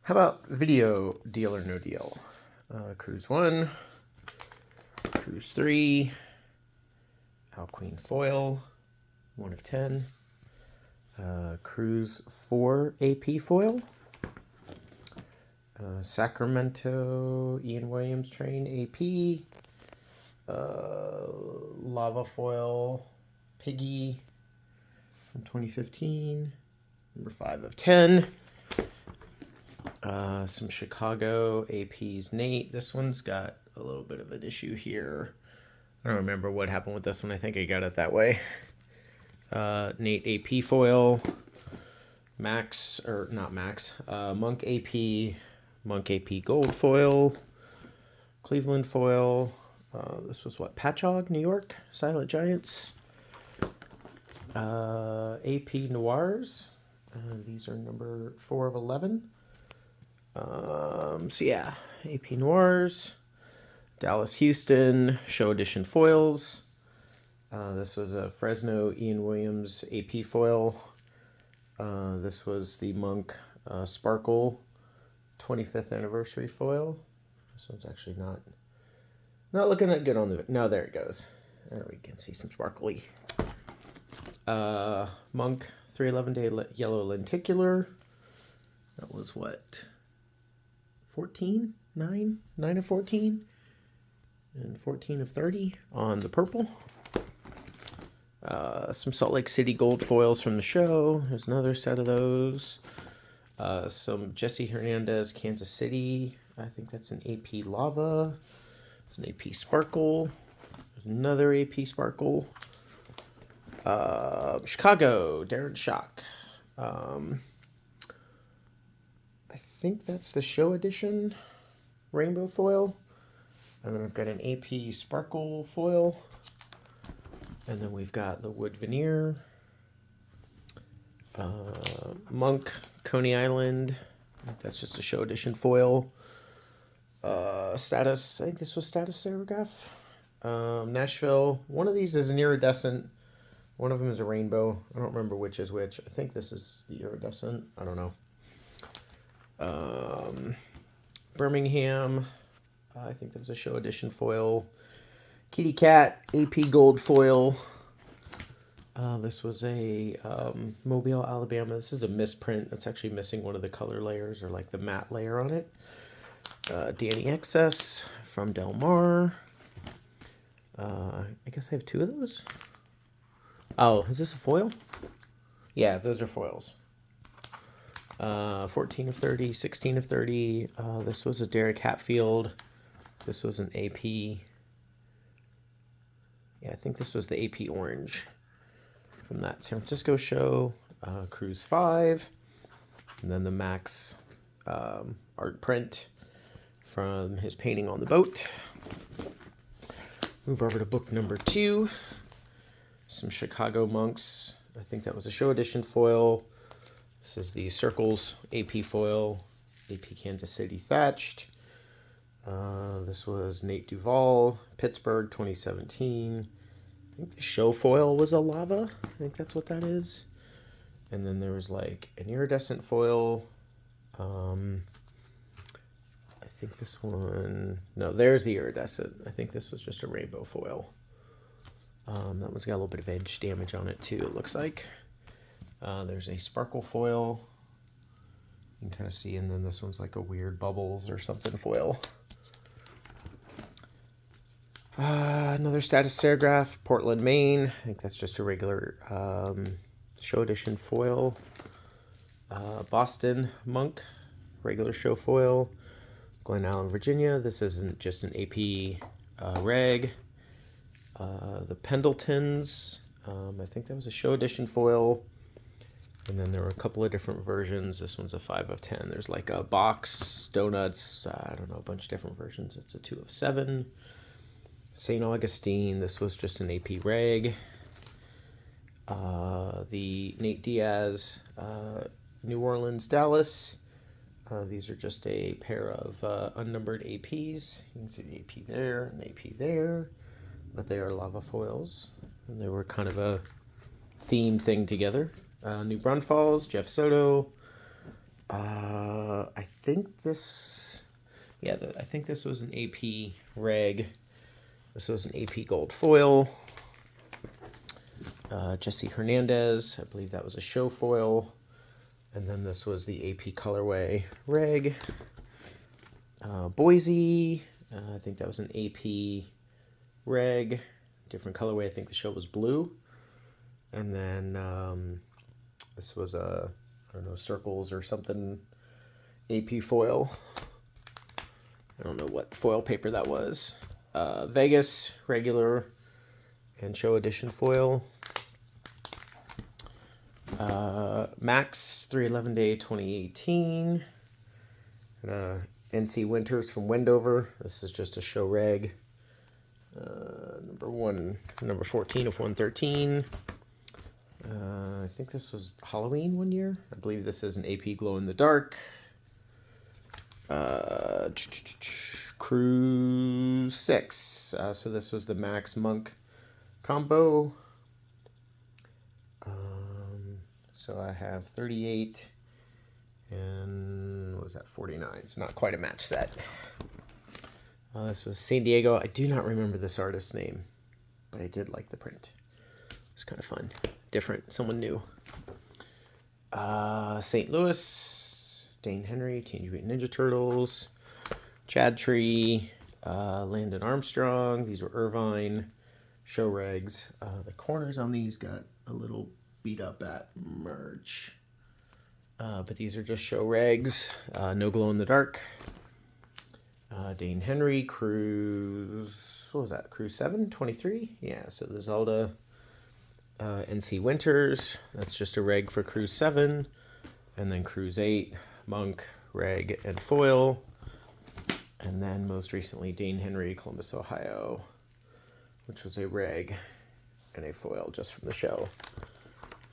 How about video Deal or No Deal? Cruise 1, Cruise 3, Alqueen Foil, 1 of 10, Cruise 4 AP Foil, Sacramento Ian Williams Train AP, Lava Foil Piggy from 2015, number 5 of 10. Some Chicago APs. Nate, this one's got a little bit of an issue here. I don't remember what happened with this one. I think I got it that way. Nate AP foil. Max, or not Max. Monk AP gold foil. Cleveland foil. This was what? Patchogue, New York. Silent Giants. AP Noirs. These are number 4 of 11. So yeah, AP Noirs, Dallas Houston, Show Edition foils. This was a Fresno Ian Williams AP foil. This was the Monk Sparkle 25th anniversary foil. This one's actually not looking that good on the... No, there it goes. There we can see some sparkly. Monk 311 Day Yellow Lenticular. That was what? 14, 9 of 14, and 14 of 30 on the purple. Some Salt Lake City gold foils from the show. There's another set of those. Some Jesse Hernandez, Kansas City. I think that's an AP Lava. It's an AP Sparkle. There's another AP Sparkle. Chicago, Darren Shock. I think that's the show edition rainbow foil. And then I've got an AP sparkle foil. And then we've got the wood veneer. Monk, Coney Island. I think that's just a show edition foil. Status, I think this was Status Serigraph. Nashville. One of these is an iridescent. One of them is a rainbow. I don't remember which is which. I think this is the iridescent. I don't know. Birmingham, I think that was a show edition foil. Kitty Cat AP gold foil. This was a Mobile, Alabama. This is a misprint. It's actually missing one of the color layers, or like the matte layer on it. Danny Excess from Del Mar. I guess I have 2 of those. Oh, is this a foil? Yeah, those are foils. 14 of 30, 16 of 30. This was a Derek Hatfield. This was an AP. Yeah, I think this was the AP Orange from that San Francisco show. Cruise 5. And then the Max art print from his painting on the boat. Move over to book number 2. Some Chicago Monks. I think that was a show edition foil. This is the Circles AP foil, AP Kansas City Thatched. This was Nate Duvall, Pittsburgh 2017. I think the show foil was a lava. I think that's what that is. And then there was like an iridescent foil. I think this one... No, there's the iridescent. I think this was just a rainbow foil. That one's got a little bit of edge damage on it too, it looks like. There's a sparkle foil. You can kind of see, and then this one's like a weird bubbles or something foil. Another Status Serigraph, Portland, Maine. I think that's just a regular show edition foil. Boston Monk, regular show foil. Glen Allen, Virginia. This isn't just an AP reg. The Pendletons. I think that was a show edition foil. And then there were a couple of different versions. This one's a 5 of 10. There's like a box, donuts, I don't know, a bunch of different versions. It's a 2 of 7. St. Augustine, this was just an AP reg. The Nate Diaz, New Orleans, Dallas. These are just a pair of unnumbered APs. You can see the AP there and the AP there. But they are lava foils. And they were kind of a theme thing together. New Braunfels, Jeff Soto, I think this, yeah, I think this was an AP reg. This was an AP gold foil. Jesse Hernandez, I believe that was a show foil. And then this was the AP colorway reg. Boise, I think that was an AP reg. Different colorway, I think the show was blue. And then this was a, I don't know, circles or something, AP foil. I don't know what foil paper that was. Vegas, regular, and show edition foil. Max 311 Day 2018. NC Winters from Wendover. This is just a show reg. Number 14 of 113. I think this was Halloween one year. I believe this is an AP glow in the dark. Cruise 6. So this was the Max Monk combo. So I have 38 and what was that, 49. It's not quite a match set. This was San Diego. I do not remember this artist's name, but I did like the print. It was kind of fun. Different, someone new. St. Louis, Dane Henry, Teenage Mutant Ninja Turtles, Chad Tree, Landon Armstrong. These were Irvine show regs. The corners on these got a little beat up at merge. But these are just show regs. No glow in the dark. Dane Henry, Cruise, what was that? Cruise 7, 23? Yeah, so the Zelda NC Winters. That's just a reg for Cruise 7. And then Cruise 8, Monk, reg, and foil. And then most recently Dane Henry, Columbus, Ohio, which was a reg and a foil just from the show.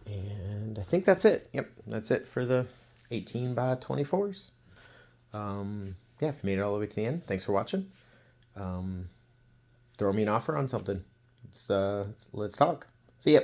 And I think that's it. Yep, that's it for the 18 by 24s. Yeah, if you made it all the way to the end, thanks for watching. Throw me an offer on something. Let's talk. See ya.